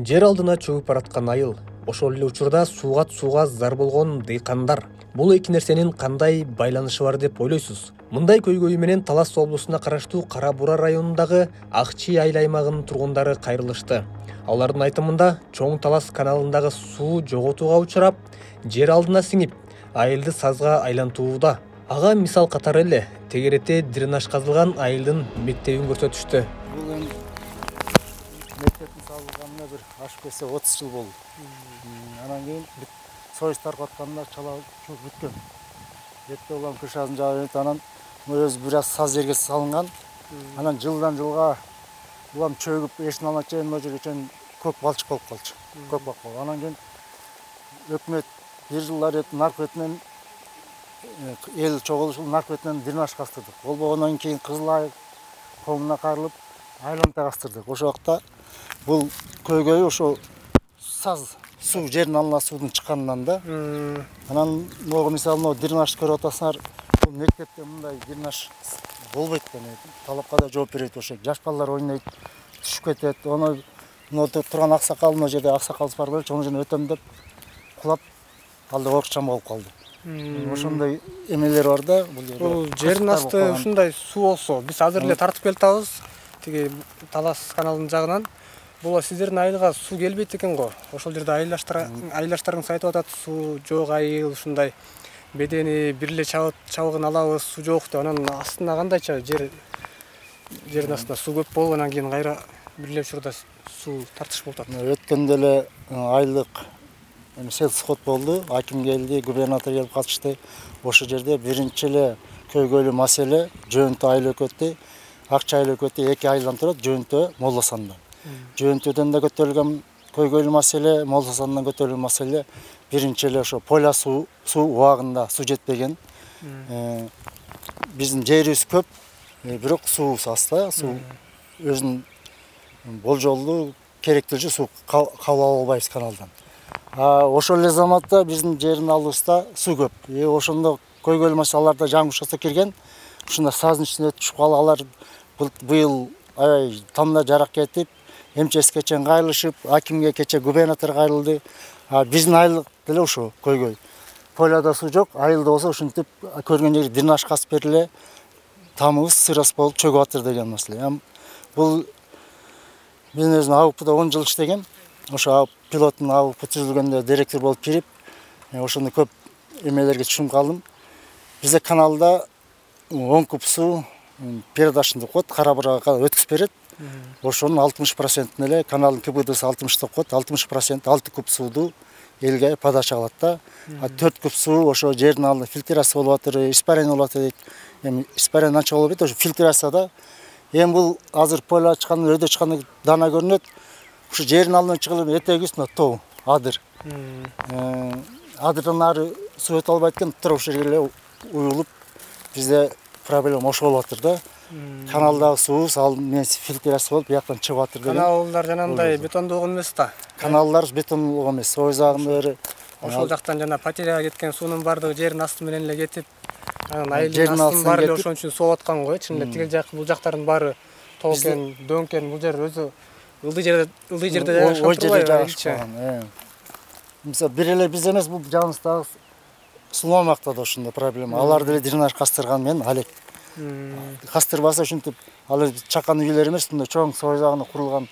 Жер алдына чөгүп бараткан айыл, ошол эле учурда сууга зар болгон дыйкандар. Бул эки нерсенин кандай байланышы бар деп ойлойсуз? Мындай көйгөйү менен Талас облусуна караштуу Кара Бура районундагы Ак Чий айыл аймагынын тургундары кайрылышты. Алардын айтымында Чоң Талас каналындагы суу жоготууга учурап, жер алдына сиңип, айылды сазга айлантууда. Ага мисал катары эле тегерете дренаж казылган айылдын мектебин көрсөтүштү. Бул эми мектептин салынганына бир ашып кетсе 30 жыл болду. Анан кийин союз таркатканда чала чөк бүткөн. Жетте улам кышасын жаап, анан өзү бир аз саз жерге салынган. Анан жылдан жылга улам чөгүп, эшин алына чейин могу жерге чейин көк балчык болуп калчу. Көк бак болуп. Анан кийин өкмөт бир жылдар өтүп наркөтүнөн эл чогулуп наркөтүнөн дренаж кастырдык. Болбогондон кийин Кызылай комуна карылып айланта кастырдык. Ошол убакта бул көйгөй ошо саз суу жердин алына суудун чыкканынан да. Анан могу мисалы дренаж көрүп атасыңар, бул мектепте мындай дренаж болбойт экен. Талапка да жооп берет ошо. Жаш балдар ойнойт, түшүп кетет. Ону турган аксакал могу жерде аксакалыбыз бар болчу, ошон жерден өтөм деп кулап алды орукчан болуп калды. Ошондой эмелер бар да, бул жердин асты ушундай суу болсо, биз азыр эле тартып келип атабыз. Тиги Талас каналынын жагынан. Бул сиздердин айылга суу келбейт экен го. Ошол жерде айылдаштарыңыз айтып атат, суу жок айыл, ушундай бедени бир эле чабыгын алабыз, суу жок деп. Анан астына кандайча жердин астында суу көп болуп, анан кийин кайра бир эле учурда суу тартыш болуп атат. Өткөндө эле айылдык селсход болду, аким келди, губернатор келип катышты. Ошол жерде биринчи эле көйгөйлүү маселе Жөөнтө айыл өкөтү, Ак Чый айыл өкөтү эки айылдан турат, Жөөнтө, Молдосанда. Жөөнтөдөн да көтөрүлгөн көйгөйлүү маселе, Молдосандан көтөрүлгөн маселе биринчи эле ошо поля суу убагында суу жетпеген. Биздин жерибиз көп, бирок суубуз аз да, суу өзүнүн болжолдуу керектүүчү суу кабыл ала албайбыз каналдан. Ошол эле заматта биздин жердин алыбызда суу көп. Ошондо көйгөйлүү маселелерде жаңгышкысы кирген, ушунда саздын ичине түшүп калалар. Быйыл аябай тамда жарак кетип, МЧСке чейин кайрылышып, акимге кече губернатор кайрылды. Биздин айылдык деле ошо көйгөй. Поляда суу жок, айылда болсо ушинтип көргөн жерге дренаж касып бериле, тамыбыз сырас болуп чөгүп атыр деген маселе. Бул мен өзүм АУПда 10 жыл иштеген. Ошо пилоттун АУП түзүлгөндө директор болуп кирип, ошондо көп эмелерге түшүнүп калдым. Бизде каналда 10 куб суу передачный код Кара Бурага өткүзүп берет. Ошонун 60%-ын эле каналдын КБДсы 60 код, 60% 6 куб сууду элге подача кылат да. 4 куб суу ошо жердин алдында фильтрация болуп атыр, испарение болуп атыр. Эми испарение анча болбойт, ошо фильтрацияда. Эми бул азыр поля чыкканда, өйдө чыкканда дана көрүнөт. Ушу жердин алдынан чыгылып этеги үстүнө тоо, адыр. Адырдан ары суу өтө албайт экен, тура ошол жерге эле уюлуп, бизде проблема ошол болуп атыр да. Каналдагы суубуз ал менен фильтрация болуп, бияктан чыгып атыр деген. Каналдар жанагындай бетондолгон эмес да. Каналдар бетондолгон эмес. Ой загында бери ошол жактан жана потеряга кеткен суунун бардыгы жердин асты менен эле кетип, анан айылдын астынын баары эле ошон үчүн сууп аткан го. Чын эле тигил жак, бул жактардын баары тоо экен, дөң экен. Бул жер өзү ылдый жерде жайгашкан. Мисалы бир эле биз эмес, бул жаныбыздагы Сулмамакта да ошондой проблема. Алар деле дренаж кастырган менен алек. Кастырбаса ушинтип, ал чакан үйлөр эмес, мындай чоң сой загына курулган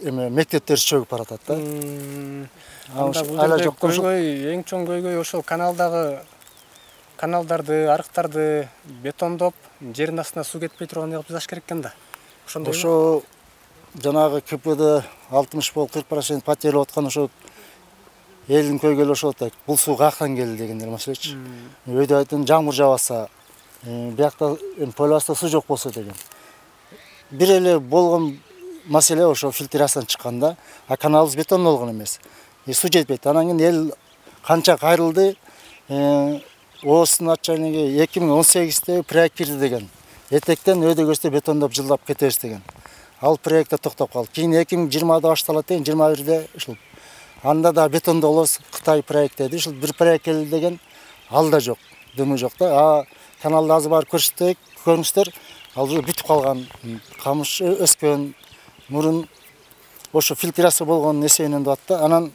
мектептер чөгүп баратат да. Эң чоң көйгөй ошол каналдарды, арыктарды бетондоп, жердин астына суу кетпей тургандай кылып жасаш керек экен да. Ошо жанагы КПД 60 болуп 40% потеря аткан ошо элдин көйгөйлү ошол да. Бул суу каяктан келди дегендер маселечи. Өйдө айтын жамгыр жабаса, биякта поляста суу жок болсо деген. Бир эле болгон маселе ошо фильтрациядан чыкканда, каналыбыз бетондолгон эмес. Суу жетпейт. Анан кийин эл канча кайрылды, Оосунун отчаяниеге 2018-те проект кирди деген. Этектен өйдөгөстө бетондоп жылдап кетебиз деген. Ал проектте токтоп калды. Кийин 2020да башталат деген, 21де ушул. Анда да бетондо болобуз, Кытай проект деди. Ушул бир проект келди деген, ал да жок, дымы жок да. Каналда азыр бар көрүңүздөр, ал бүтүп калган, камыш өскөн, мурун ошо фильтрация болгон эсебинен деп атты. Анан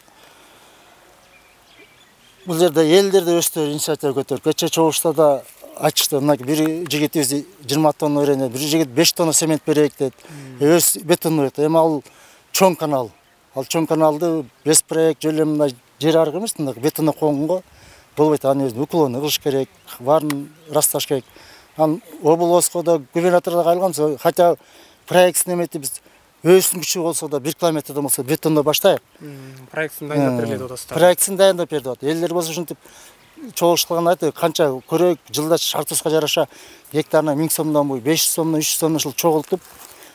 бул жерде элдер да өздөрү инициатива көтөрүп, кече чогулушта да айтышты. Мына бир жигитибиз 20 тонна өрөнөт, бир жигит 5 тонна цемент берейик дейт. Өз бетон берет. Эми ал чоң канал. Ал чоң каналды без проект жолы мына жер аркы эмес, мына бетонго конгонго болбойт. Аны өзү уклонный кылыш керек, баарын расташ керек. Анан обласка да губернаторго кайрылганбыз, хотя проектсин эмети биз өзүнүн күчү болсо да 1 километрден болсо бетондо баштайык. Проектсин дайындап берилет атасыздар. Проектсин дайындап берди атат. Элдер болсо ушинтип чогулуш кылган айтты, канча көрөйүк, жылда шартыбызга жараша гектарына 1000 сомдон буй, 500 сомдон, 300 сомдон ушул чогултуп,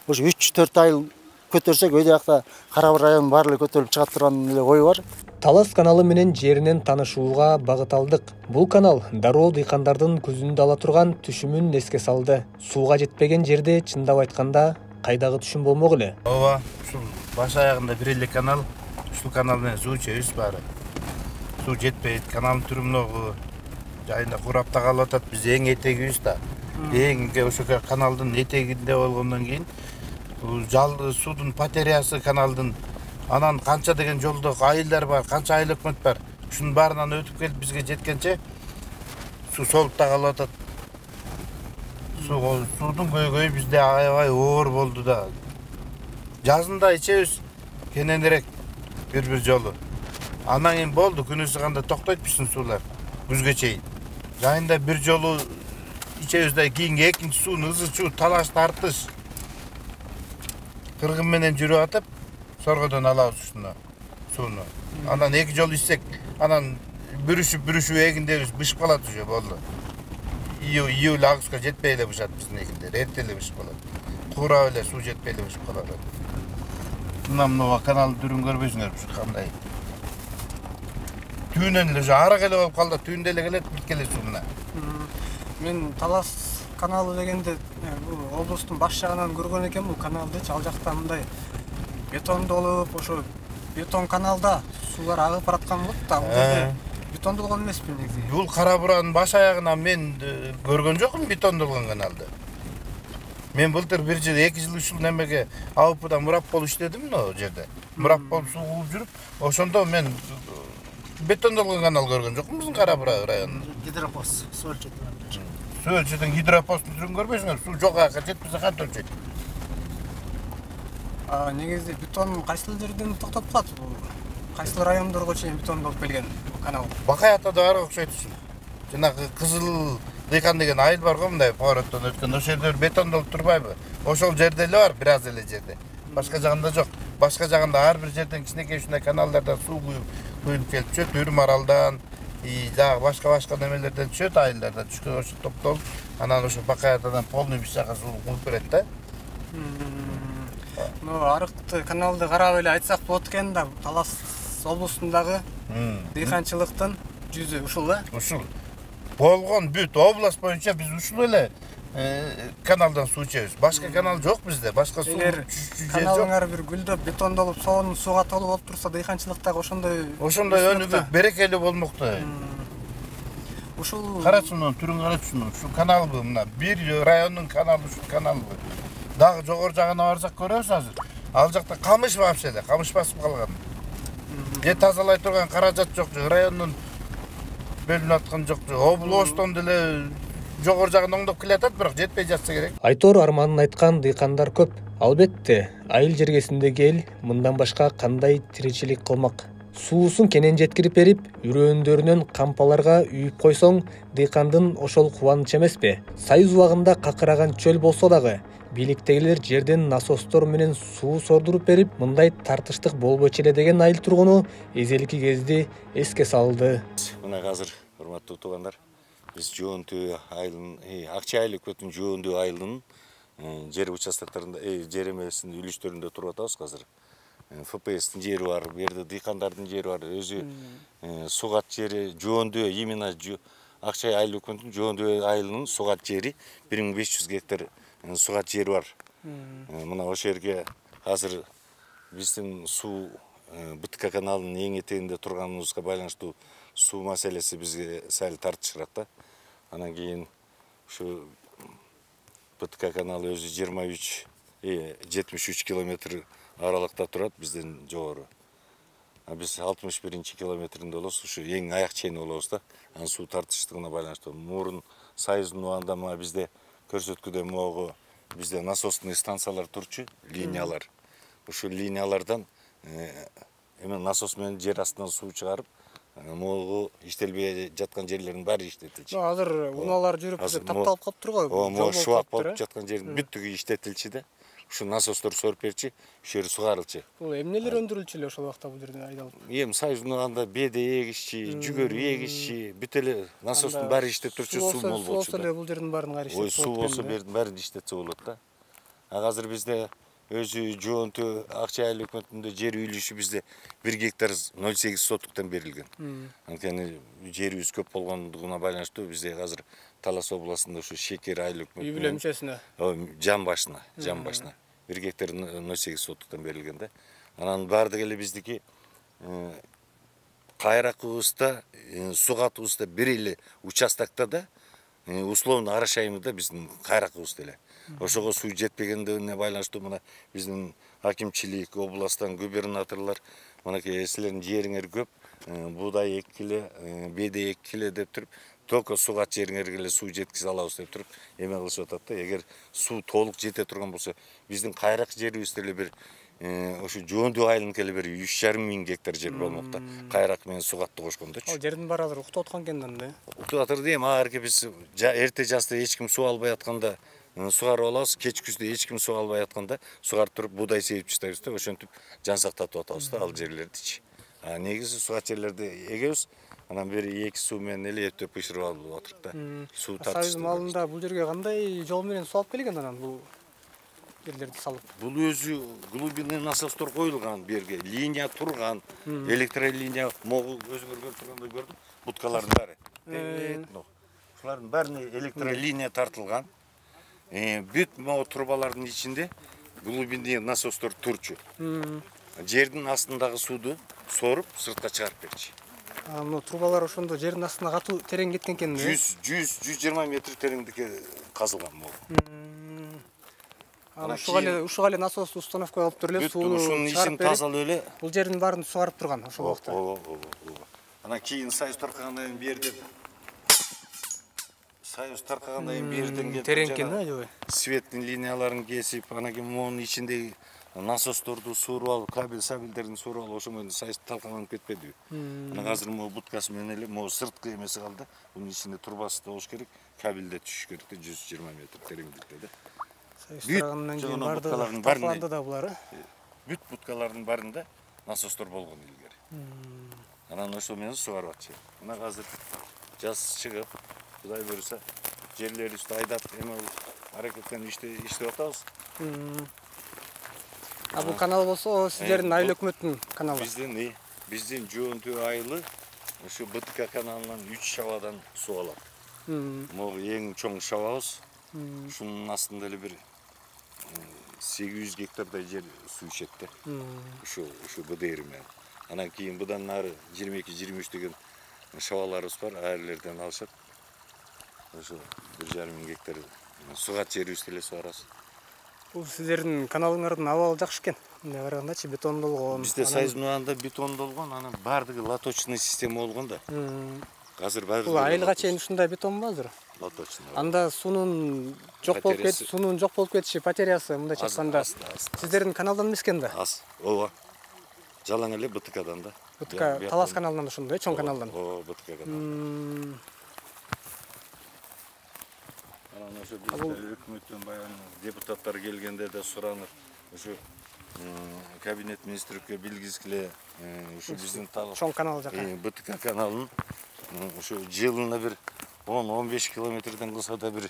ошо 3-4 ай көтөрсөк, өйдө жакта Кара-Бура районунун баары эле көтөрүлүп чыгат турган эле ой бар. Талас каналы менен жеринен таанышууга багыт алдык. Бул канал дароо дыйкандардын көзүндө ала турган түшүмүн эске салды. Сууга жетпеген жерде чындап айтканда кайдагы түшүм болмок эле. Ооба, ушул баш аягында бир эле канал, ушул канал менен суу ичебиз баары. Суу жетпейт, каналдын түрүмнөгү жайында курап да калып атат. Биз эң этегибиз да. Эң ошо каналдын этегинде болгондон кийин жалды суудун потерясы каналдын, анан канча деген жолдо айылдар бар, канча айыл өкмөт бар. Ушунун баарынан өтүп келип бизге жеткенче суу солуп да калып атат. Суудун көйгөйү бизде аябай оор болду да. Жазында ичебиз кененирээк бир жолу. Анан кийин болду, күн ысыганда токтойт биздин суулар күзгө чейин. Жайында бир жолу ичебиз да кийин экинчи сууну ызы чуу талаш тартыш. Кыргын менен жүрүп атып, соргодон алабыз ушуну сууну. Анан 2 жолу ичсек, анан бүрүшүп эгиндебиз бышып калат уже болду. Июль августка жетпей эле бышат биздин эгиндер, эрте эле бышып калат. Курап эле суу жетпей эле бышып калат. Мына каналдын түрүн көрбөйсүңөр, кандай. Түйүнөн эле уже арык эле болуп калды, түйүндө эле келет, бит келет суу мына. Мен Талас каналы дегенде бул облустун баш жагынан көргөн экен бул каналдычы. Ал жакта мындай бетондолуп, ошо бетон каналда суулар агып бараткан болот да. Бул жерде бетондолгон эмеспи негизи? Бул Кара-Буранын баш аягынан мен көргөн жокмун бетондолгон каналды. Мен былтыр 1 жыл, 2 жыл ушул немеге АУПда мурап болуп иштедим мына жерде. Мурап болуп суу кууп жүрүп, ошондо мен бетондолгон канал көргөн жокмун биздин Кара-Бура районунда. Гидропост, суу өлчөтүлгөн. Суу өлчөтүн гидропосттун түрүн көрбөйсүңөр, суу жок аякка жетпесе кантип өлчөйт? Негизи бетон кайсыл жерден токтоп калат? Кайсыл райондорго чейин бетон болуп келген бул канал? Бакай атада бар окшойт ушул. Жанагы Кызыл Дыйкан деген айыл бар го, мындай повороттон өткөн. Ошол жерде бетондолуп турбайбы? Ошол жерде эле бар, бир аз эле жерде. Башка жагында жок. Башка жагында ар бир жерден кичинекей ушундай каналдардан суу куюп келип түшөт. Үрүм аралдан, дагы башка немелерден түшөт, айылдардан түшкөн ошо топтолуп, анан ошо Бакай атадан полный биш жака суу куюп берет да. Арыкты каналды карап эле айтсак болот экен да, Талас облусундагы дыйканчылыктын жүзү ушул да? Ушул. Болгон бүт область боюнча биз ушул эле каналдан суу ичебиз. Башка канал жок бизде, башка суу жер жок. Каналыңар бир гүлдөп, бетондолуп, сонун сууга толуп болуп турса, дыйканчылыктагы ошондой өнүгүп берекелүү болмокту. Ушул карачунун түрүн карачунун, ушу каналбы мына, бир райондун каналы, ушул каналбы. Дагы жогору жагына барсак көрөбүз азыр. Ал жакта камыш вообще эле, камыш басып калган. Тазалай турган каражат жок, райондун бөлүнүп аткан жок, областон деле жогору жагын оңдоп келатат, бирок жетпей жатса керек. Айтор арманын айткан дыйкандар көп. Албетте, айыл жергесиндеги эл мындан башка кандай тиричилик кылмак? Суусун кенен жеткирип берип, үрөөндөрүнөн кампаларга үйүп койсоң, дыйкандын ошол кубанычы эмеспи? Сайыз убагында какыраган чөл болсо дагы, бийликтегилер жерден насостор менен суу сордуруп берип, мындай тартыштык болбойчу эле деген айыл тургуну эзелки кезди эске салды. Мына азыр, урматтуу туугандар, биз Жоондүү айылынын, Акчай айыл өкмөтүнүн Жоондүү айылынын жер участоктарында, жер эмесинин үлүштөрүндө туруп атабыз азыр. ФПСтин жери бар, бу жерде дыйкандардын жери бар, өзү сугат жери Жоондүү, именно Акчай айыл өкмөтүнүн Жоондүү айылынын сугат жери 1500 гектар сугат жери бар. Мына ошол жерге азыр биздин суу БТК каналынын эң этегинде турганыбызга байланыштуу суу маселеси бизге сәл тартышырат да. Анан кийин ушу БТК каналы өзү 73 километр аралыкта турат, бизден жогору. Биз 61 километринде болобуз, ушу эң аяк чейин болобуз да. Анын суу тартыштыгына байланыштуу. Мурун Союздун убагында мына бизде көрсөткүдө могу бизде насосный станциялар турчу, линиялар. Ушул линиялардан эме насос менен жер астынан суу чыгарып, могу иштелбей жаткан жерлердин баары иштетилчү. Азыр унаалар жүрүп тапталып калыптыр го. Могу шубак болуп жаткан жердин бүттүгү иштетилчү да. Ушу насостор соруп берчи, ушул жер сугарылчу. Бул эмнелер өндүрүлчү эле ошол убакта бул жерден айдалып? Эми Союздун убагында беде эгишчи, жүгөрү эгишчи, бүт эле насостун баары иштеп турчу, суу мол болчу. Суу болсо эле бул жердин баарын кайра иштетсе болот. Суу болсо бердин баарын иштетсе болот да. Азыр бизде өзү жоонту Акчай айыл өкмөтүндө жер үлүшү бизде 1 гектар 0,8 сотуктан берилген. Анткени жерибиз көп болгондугуна байланыштуу бизде азыр Талас областында ушу Шекер айыл өкмөтүнүн үй бүлө мүчөсүнө жан башына 1 гектар 0,8 сотуктан берилген да. Анан баардыгы эле биздики кайракыбызда, сугатыбызда бир эле участокто да условно арашайымы да биздин кайракыбыз эле. Ошого суу жетпегендигине байланыштуу мына биздин акимчилик, областтан губернаторлор мынакей силердин жериңер көп, буудай эккиле, беде эккиле деп туруп, только сугат жериңерге эле суу жеткизе алабыз деп туруп эме кылышып атат да. Эгер суу толук жете турган болсо, биздин кайрак жерибизде эле бир ошо Жоондуу айылыныкы эле бир 3,5 миң гектар жер болмок да. Кайрак менен сугатты кошкондочу. Ал жердин баары азыр уктап аткан экен да. Уктап атыр дейм, арки биз эрте жазда эч ким суу албай атканда сугарып алабыз, кеч күздө эч ким суу албай атканда сугарып туруп буудай себип таштайбыз да, ошентип жан сактатып атабыз да ал жерлердичи. Негизи сугат жерлерди эгебиз, анан бери эки суу менен эле эптеп бышырып алып атырык да. Суу тартыштуу. Союз маалында бул жерге кандай жол менен суу алып келген анан бул жерлерди салып? Бул өзү глубинный насостор коюлган берге, линия турган, электролиния могу өзүңөр көрүп тургандай көрдүм, буткалардын баары. Ушулардын баарына электролиния тартылган. Бүт могу трубалардын ичинде глубинный насостор турчу. Жердин астындагы сууду соруп, сыртка чыгарып берчи. Мына трубалар ошондо жердин астына катуу терең кеткен экен да? 100-120 метр тереңдикке казылган могу. Ушуга эле насос установка кылып туруп эле сууну ишин тазалап эле бул жердин баарын сугарып турган ошол убакта. Анан кийин Союз таркагандан кийин берден келип терең экен да, аябай. Светтин линияларын кесип, анан кийин монун ичиндеги насосторду сууруп алып, кабелдерин сууруп алып, ошо менен Союз талкаланып кетпедиби? Анан азыр могу буткасы менен эле могу сырткы эмеси калды. Бунун ичинде трубасы да болуш керек, кабелде түшүш керек да, 120 метр тереңдикте да. Союз таркагандан кийин баардыгы талкаланды да булар. Бүт буткалардын баарында насостор болгон илгери. Анан ошо менен сугарып атчы. Мына азыр жаз чыгып, Кудай буюрса, жерлерибизди айдап, эме аракеттенип иштеп атабыз. Бул канал болсо сиздердин айыл өкмөттүн каналы. Биздин Жоондуу айылы ушу БТК каналынан 3 шабадан суу алат. Могу эң чоң шабабыз. Ушунун астында эле бир 800 гектардай жер суу ичет да. Ушу БДР менен. Анан кийин будан нары 22-23 деген шабаларыбыз бар, айрлерден алышат. Ошо 1,5 миң гектар сугат жерибизди эле сугарабыз. Бул сиздердин каналыңардын абалы жакшы экен. Мындай карагандачы бетондолгон. Бизде Союздун убагында бетондолгон, анан баардыгы лоточный система болгон да. Азыр баары. Бул айылга чейин ушундай бетонбу азыр? Лоточный. Анда суунун жок болуп кетиши, потерясы мындайча айтканда. Сиздердин каналдан эмес экен да? Ооба. Жалаң эле БТКдан да. БТК Талас каналынан ошондой, чоң каналдан. Ооба, БТК каналдан. Анан ошо бизде өкмөттөн баягы депутаттар келгенде да суранып, ошо кабинет министрликке билгизгиле, ушу биздин чоң канал жака. БТК каналын ушу жылына бир 10-15 километрден кылса да бир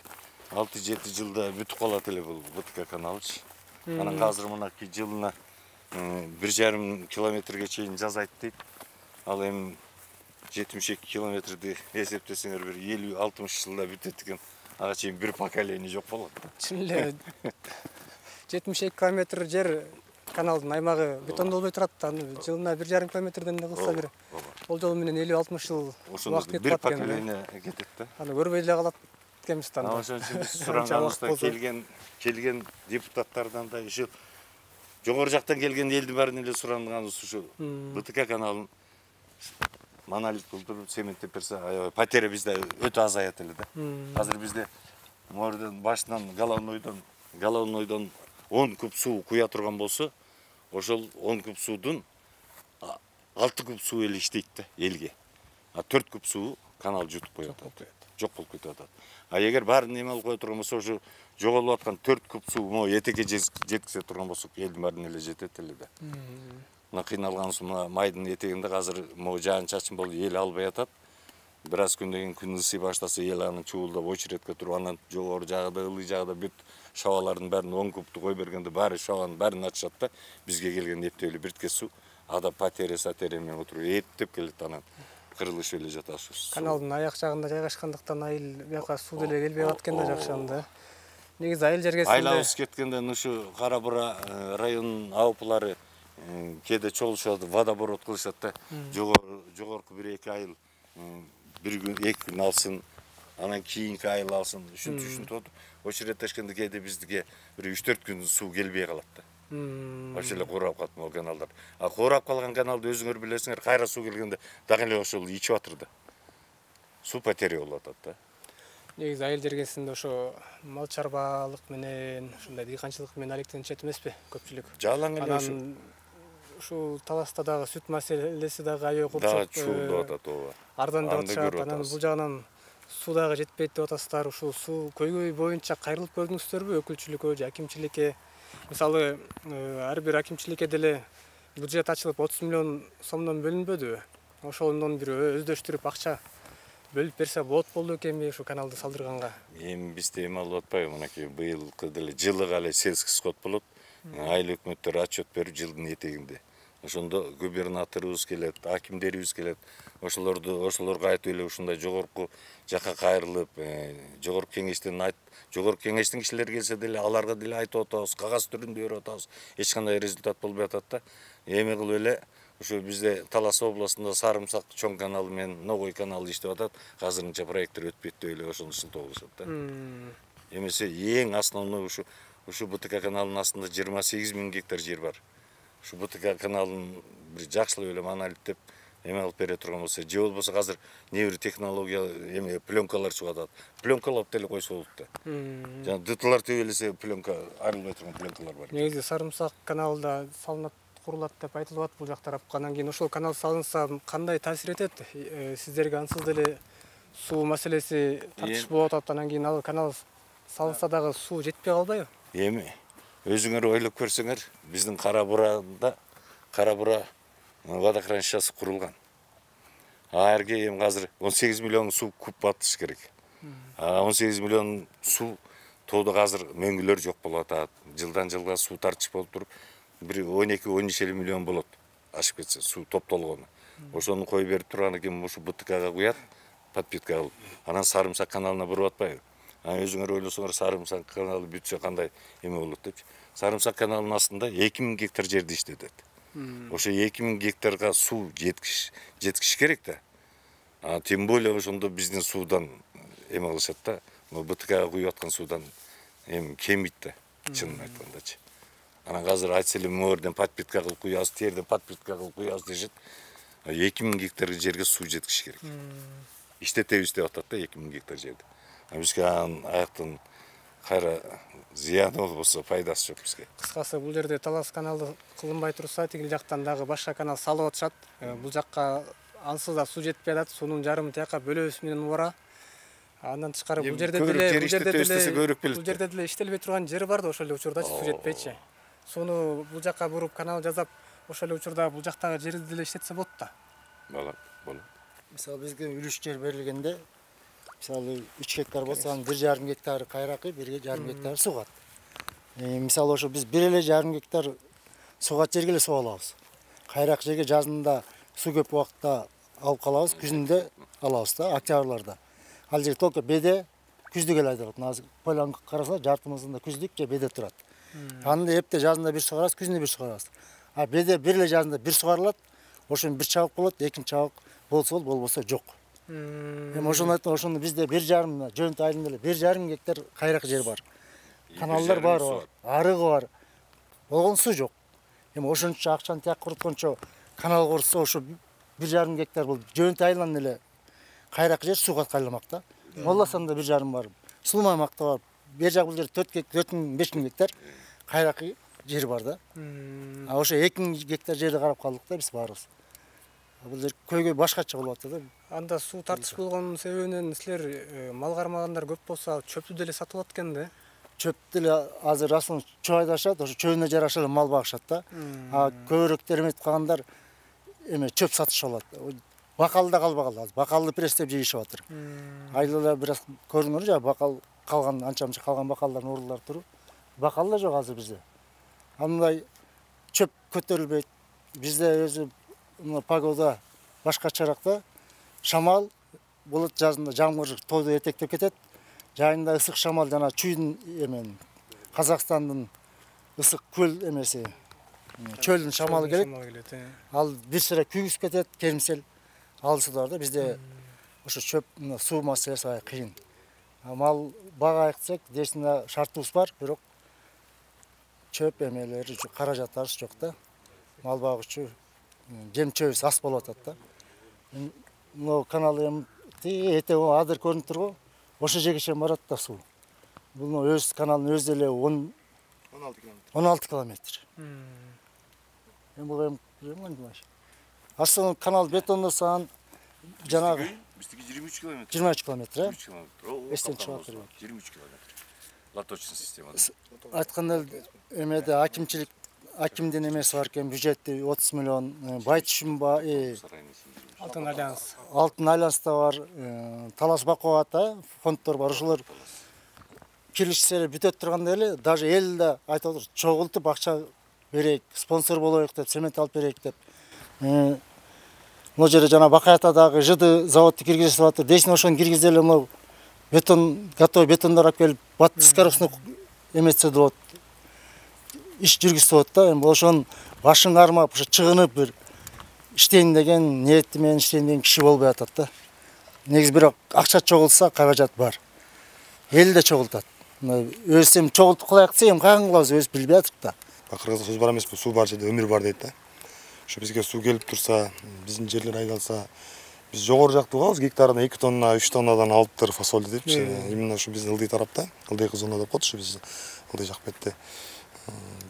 6-7 жылда бүтүп калат эле бул БТК каналычы. Анан азыр мынакей жылына 1,5 километрге чейин жасайт дейт. Ал эми 72 километрди эсептесеңер бир 50-60 жылда бүтөт экен. Ага чейин бир поколение жок болот. Чын эле 72 километр жер каналдын аймагы бетондолбой турат. Жылына 1,5 километрден да кылса бир болжол менен 50-60 жыл убакыт кетип бир атат экен. поколение кетет да. Аны көрбөй эле калат экенбиз да. Ошон үчүн биз суранганыбызда келген депутаттардан да ошо жогору жактан келген элдин баарынан эле суранганыбыз ушу БТК каналын монолит кылдырып цементтеп берсе, аябай потери бизде өтө азаят эле да. Азыр бизде мордон башынан головнойдон 10 куб суу куя турган болсо, ошол 10 куб суудун 6 куб суу эле иштейт да элге. А 4 куб суу канал жутуп коет. Жок болуп кетип атат. А эгер баарын эме кылып кое турган болсо, ошо жоголуп аткан 4 куб суу могу этекке жеткизе турган болсо, элдин баарына эле жетет эле да. Мына кыйналганыбыз мына майдын этегинде азыр могу жаан-чачын болуп эл албай атат. Бир аз күндөн кийин күн ысый баштаса эл анын чуулдап очередке туруп, анан жогору жагыда, ылый жагыда бүт шабалардын баарын 10 кубту кой бергенде баары шабанын баарын ачышат да. Бизге келген эптөөлүү биртке суу ада патере менен отуруп эптеп келет, анан кырылышып эле жатабыз. Каналдын аяк жагында жайгашкандыктан айыл бияка суу деле келбей калат экен да жакшанда. Негизи айыл жергесинде айлабыз кеткенден ушу Кара Бура районунун АОПлары кээде чогулушат, водоборот кылышат да. Жогорку 1-2 айыл bir gün, 2 gün alsın, anan kiyinki ayıl alsın, üşüntü oldu. O şirretleşkende keyde bizdige bir 3-4 gün su gelbeye kalıptı. Oşele kurap katma o kanallar. A kurap kalgan kanalda özüңөр bilesiңер, kayra su gelgende dağın ele oşul içi atırdı. Su pateri oladı da. Негизи айыл жергесинде ошо мал чарбалык менен, ушундай дыйканчылык менен алектенишет эмеспи көпчүлүк? Жалаң эле ошу. Ушул таласта дагы сүт маселеси дагы аябай копчоп. Да, чуулдап атат ооба. Ардан деп атышат, анан бул жагынан суу дагы жетпейт деп атасыздар. Ушул суу көйгөй боюнча кайрылып көрдүңүздөрбү өкүлчүлүккө же акимчиликке? Мисалы, ар бир акимчиликке деле бюджет ачылып 30 миллион сомдон бөлүнбөдүбү? Ошондон бир өздөштүрүп акча бөлүп берсе болду экенби ушу каналды салдырганга? Эми бизде эме алып атпайбы, мынакей быйылкы деле жылыга эле сельский скот болот. Айыл өкмөттөр отчет берип жылдын этегинде. Ошондо губернаторубуз келет, акимдерибиз келет. Ошолорго айтып эле ушундай жогорку жакка кайрылып, жогорку кеңештин кишилери келсе деле аларга деле айтып атабыз, кагаз түрүндө берип атабыз. Эч кандай результат болбой атат да. Эми кылып эле ошо бизде Талас областында Сарымсак чоң каналы менен Ногой каналы иштеп атат. Азырынча проекттер өтпөйт деп эле ошону шылтоо кылышат да. Эмесе эң основной ушу БТК каналынын астында 28 000 гектар жер бар. Şu БТК каналын bir жакшылап эле монолиттеп эме алып бере турган болсо, же болбосо азыр не бир технология эме пленкалар чыгып атат. Пленкалап деле койсо болот да. Жана дытылар тебелесе пленка айрылбай турган пленкалар бар. Негизи Сарымсак каналда салынат, курулат деп айтылып бул жактар. Анан кийин ошол канал салынса кандай таасир этет? Сиздерге ансыз деле суу маселеси тартыш болуп атат. Анан кийин ал канал салынса дагы суу жетпей калбайбы? Эми өзүңөр ойлоп көрсөңөр, биздин Кара Бура водохранилищасы курулган. Айрге эми азыр 18 миллион суу куб батыш керек. 18 миллион суу тоодо азыр мөңгүлөр жок болуп атат. Жылдан жылга суу тартыш болуп туруп, бир 12-13 миллион болот. Ашып кетсе суу топтолгону. Ошону кой берип турган кийин ушу БТКга куят, подпитка кылып. Анан Сарымсак каналына буруп атпайбы? Өзүңөр ойлосоңор Сарымсак каналы бүтсө кандай эме болот депчи. Сарымсак каналынын астында 2000 гектар жерди иштетет. Ошо 2000 гектарга суу жеткиш керек да. Тем более ошондо биздин суудан эме кылышат да. БТКга куюп аткан суудан эми кемийт да, чынын айткандачы. Анан азыр айтса эле мөөрдөн подпитка кылып куябыз, терден подпитка кылып куябыз дешет. 2000 гектар жерге суу жеткиш керек. Иштетебиз деп атат да 2000 гектар жерди. Бизге аяктан кайра зыяны болбосо пайдасы жок бизге. Кыскасы бул жерде Талас каналы кылынбай турса, тигил жактан дагы башка канал салып атышат. Бул жакка ансыз да суу жетпей атат. Суунун жарымы тияка бөлөбүз менен убара. Андан тышкары бул жерде деле иштелбей турган жер бар да, ошол эле учурдачы суу жетпейчи. Сууну бул жакка буруп канал жасап, ошол эле учурда бул жактагы жерди деле иштетсе болот да. Болот. Мисалы бизге үлүш жер берилгенде, мисалы 3 гектар болсо, анын 1,5 гектары кайракы, 1,5 гектары сугат. Мисалы ошо биз 1,5 гектар сугат жерге эле суу алабыз. Кайрак жерге жазында суу көп убакытта алып калабыз, күзүндө алабыз да, октябрларда. Ал жер только беде күздүк эле айдалат. Азыр полянга караса жартымызында күздүк же беде турат. Анда эпте жазында бир сугарабыз, күзүндө бир сугарабыз. Беде бир эле жазында бир сугарылат, ошону бир чабык болот, экинчи чабык болсо болбосо жок. Ошону бизде 1,5 жөнтү айылында эле 1,5 гектар кайрак жер бар. Каналдар бар, арыгы бар. Болгон суу жок. эми ошончо акчаны тияк куруткончо канал курса ошо 1,5 гектар бул жөнтү айлан эле кайракы жер сууга кайламак да. Молдасанда 1,5 бар. Сулмаймакта бар. Бер жак бул жер 4-5 гектар кайракы жер бар да. Ошо 2 гектар жерди карап калдык да биз баарыбыз. Бул жер көйгөй башкача болуп атты да. Анда суу тартыш болгон себебинен силер мал кармагандар көп болсо чөптү деле сатып алат экен да. Чөптү эле азыр асын чөй айдашат, ошо чөйүнө жараша эле мал багышат да. Көбүрөөктөр эметип калгандар эме чөп сатышып алат. Бакалда калбаган азыр. Бакалды престеп жейишип атыр. Айлада бир аз көрүңөр жа бакал калган анча-мынча калган бакалдардын урурлары туруп. Бакал да жок азыр бизде. Андай чөп көтөрүлбөйт. Бизде өзү мына погода башкачараак да. Шамал болот, жазында жамгыр тойду этектеп кетет. Жайында ысык шамал жана чүйдүн эмен Казакстандын ысык көл эмеси чөлдүн шамалы келет. Ал бир сыра күйгүзүп кетет, керимсел алысыдар да. Бизде ошо чөп суу маселеси аябай кыйын. Мал багайык десек, десинде шартыбыз бар, бирок чөп эмелери каражаттарыбыз жок да. Мал багучу жем чөбүбүз аз болуп атат да. Мына канал эми эте адыр көрүнүп турбу? Ошо жерге чейин барат да суу. Бул өз каналдын өзү эле 16 километр. Эми бул Астана канал бетондосоң жанагы Биздики 23 километр. 23 километр, 23 километр. Эстен чыгат. 23 километр. Лоточный системада. Айтканда эмеде акимдин эмеси бар экен, бюджети 30 миллион, Байтишим Алтын альянс. Алтын альянста бар, Талас Бакубата фонддор бар. Ошолор киришсере бүтөт турганда эле, даже эл да айтып отур, чогултуп акча берейик, спонсор болоюк деп, цемент алып берейик деп. Могу жерде жана Бакаятадагы ЖД заводду киргизип атыр. Дейсин ошону киргизип эле могу бетон, готовый бетондор алып келип, батыскаровсуну эмесе болот. Иш жүргүзүп болот да. Эми ошонун башын кармап, ошо чыгынып бир иштейин деген ниети менен иштейин деген киши болбой атат да. Негизи бирок акча чогулса каражат бар. Эл да чогултат. Өзүм чогултуп кылайык десем, каян кылабыз өзү билбей атырк да. Кыргызда сөз бар эмеспи, суу бар жерде өмүр бар дейт да. Ошо бизге суу келип турса, биздин жерлер айдалса, биз жогору жакты угабыз, гектарына 2 тонна, 3 тоннадан алыптыр фасоль депчи. Именно ошо биздин ылдый тарапта, ылдый зона деп коет, ошо биз ылдый жак бетте.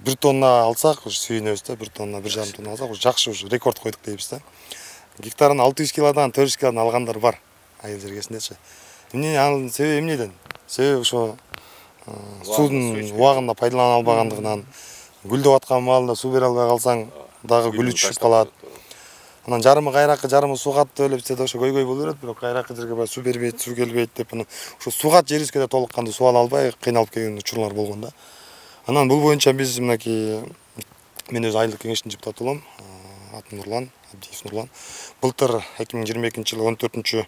1 тонна алсак, сүйүнөбүз да, 1 тонна, 1,5 тонна алсак, жакшы ушу рекорд койдук дейбиз да. Гектарына 600 килодан 400 килодан алгандар бар, айыл жергесиндечи. Эмне анын себеби эмнеден? Себеби ошо суудун убагында пайдалана албагандыгынан, гүлдөп аткан маалында суу бере албай калсаң, дагы гүлү түшүп калат. Анан жарымы кайракы, жарымы суугат өлүп кетсе да ошо көйгөй боло берет, бирок кайракы жерге барып суу бербейт, суу келбейт деп, ошо суугат жерибизге да толук кандуу суу ала албай кыйналып келген учурлар болгон да. Анан бул боюнча биз мынакей мен өз айылдык кеңештин депутаты болом, атым Нурлан, Абдиев Нурлан. Былтыр 2022-жылы 14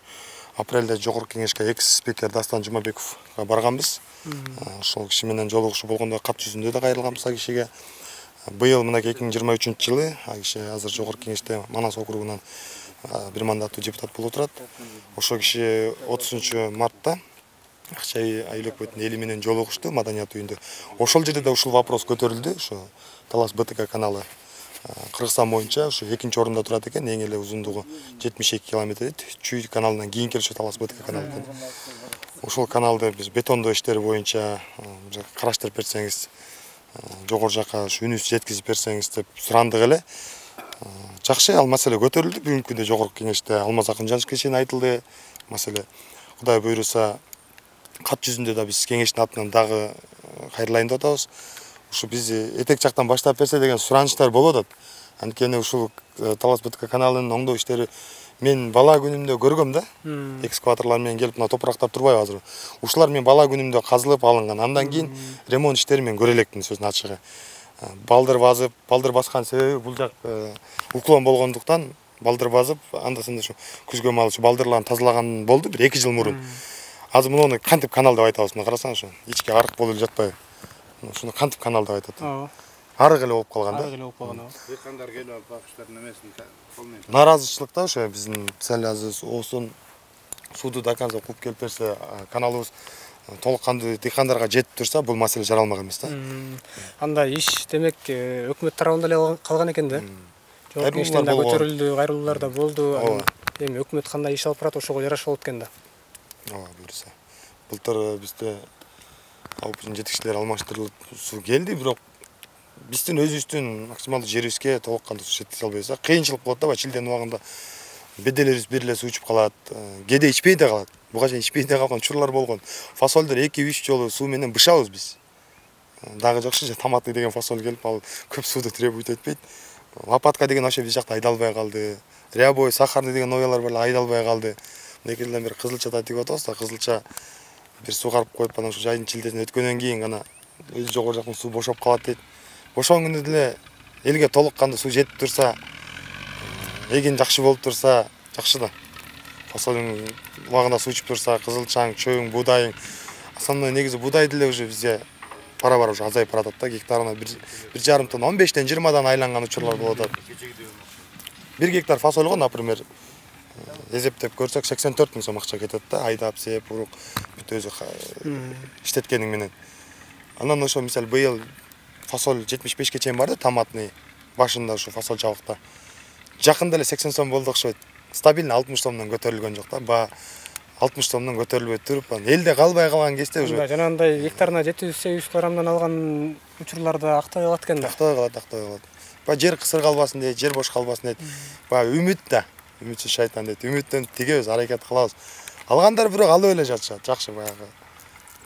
апрелде жогорку кеңешке экс-спикер Дастан Жумабековго барганбыз. Ошол киши менен жолугушуу болгондо кат жүзүндө да кайрылганбыз а кишиге. Быйыл мынакей 2023-жылы а киши азыр жогорку кеңеште Манас округунан бир мандаттуу депутат болуп турат. Ошол киши 30 мартта Акчай айыл өкмөтүнүн эли менен жолугушту маданият үйүндө. Ошол жерде да ушул вопрос көтөрүлдү. Ошо Талас БТК каналы Кыргызстан боюнча ошо 2-орунда турат экен, эң эле узундугу 72 километр дейт. Чүй каналынан кийинки ошо Талас БТК каналы экен. Ошол каналды биз бетондоо иштери боюнча караштырып берсеңиз, жогору жака үнүбүздү жеткизип берсеңиз деп сурандык эле. Жакшы, ал маселе көтөрүлдү. Бүгүнкү күндө жогорку кеңеште Алмаз Акынжановго чейин айтылды. Маселе Кудай буйруса кат жүзүндө да биз кеңештин атынан дагы кайрылайын деп атабыз. Ушу биз этек жактан баштап берсе деген суранычтар болуп атат. Анткени ушул Талас БТК каналынын оңдоо иштери мен бала күнүмдө көргөм да. Экскаваторлор менен келип мына топурактап турбайбы азыр. Ушулар мен бала күнүмдө казылып алынган. Андан кийин ремонт иштери мен көрө электим сөзүн ачыгы. Балдыр баскан себеби бул жак уклон болгондуктан балдыр басып, анда санда ушу күзгө маал ушу балдырларын тазалаган болду бир 2 жыл мурун. Азыр муну кантип канал деп айтабыз, мына карасаң ошо ичке арык болуп жатпайбы. Ушуну кантип канал деп айтат. Арык эле болуп калган да. Арык эле болуп калган. Дыйкандар келип алып багыштардын эмесин колмен. Нааразычылык да ошо биздин мисалы азыр осун сууду до конца кууп келип берсе, каналыбыз толық қанды диқандарга жетип турса бул маселе жаралмак эмес да. Андай иш демек өкмөт тарабында эле калган экен да. Жооп кеңештен да көтөрүлдү, кайрылуулар да болду. Эми өкмөт кандай иш алып барат, ошого жараша болот экен да. Ооба, буюрса. Былтыр бизде алып жетекчилер алмаштырылып суу келди, бирок биздин өзүбүздүн максималдуу жерибизге толук кандуу суу жеткизе албайбыз. Кыйынчылык болот да, баягы шилденин убагында беделерибиз бир эле суу ичип калат, кээде ичпей да калат. Буга чейин ичпей да калган учурлар болгон. Фасолдор 2-3 жолу суу менен бышабыз биз. Дагы жокшу томаты деген фасол келип, ал көп сууду требует этпейт. Лопатка деген вообще биз жакта айдалбай калды. Рябой, сахарный деген оялар бар, айдалбай калды. Мынакелерден бир кызылча тигип атабыз да, кызылча бир суу карып коюп, анан ушу жайдын чилдесин өткөндөн кийин гана өзү жогору жактан суу бошоп калат дейт. Бошогон күндө деле элге толук кандуу суу жетип турса, эгин жакшы болуп турса, жакшы да. Фасолдун убагында суу ичип турса, кызылчаң, чөң, буудайың. Основной негизи буудай деле уже бизде пара-бар уже азайып баратат да, гектарына 1,5 тонна, 15-тен 20-дан айланган учурлар болуп атат. 1 гектар фасолго, например, эзептеп көрсөк 84 миң сом акча кетет да, айдап, сеп, урук, бүт өзү иштеткениң менен. Анан ошо мисалы быйыл фасоль 75-ке чейин барды, томатный башында ушу фасоль чабыкта. Жакында эле 80 сом болду окшойт. Стабильно 60 сомдон көтөрүлгөн жок да. Ба 60 сомдон көтөрүлбөй туруп, элде калбай калган кезде уже жанагындай гектарына 700-800 килограммдан алган учурларда актай калат экен да. Актай калат. Ба жер кысыр калбасын дейт, жер бош калбасын дейт. Ба үмүт да. Үмүтсүз шайтан дейт. Үмүттөн тигебиз, аракет кылабыз. Алгандар бирок алып эле жатышат. Жакшы баягы.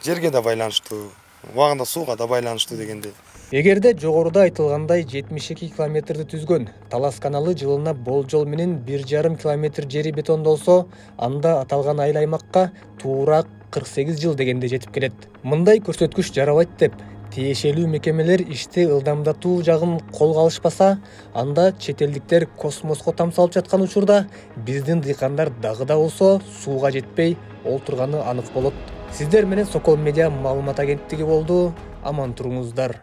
Жерге да байланыштуу, убагында сууга да байланыштуу дегендей. Эгерде жогоруда айтылгандай 72 километрди түзгөн Талас каналы жылына болжол менен 1,5 километр жери бетондолсо, анда аталган айыл аймакка туура 48 жыл дегенде жетип келет. Мындай көрсөткүч жарабайт деп тиешелүү мекемелер ишти ылдамдатуу жагын колго алышпаса, анда чет элдиктер космоско тамсалып жаткан учурда биздин дыйкандар дагы да болсо сууга жетпей олтурганы анык болот. Сиздер менен Сокол Медиа маалымат агенттиги болду. Аман туруңуздар.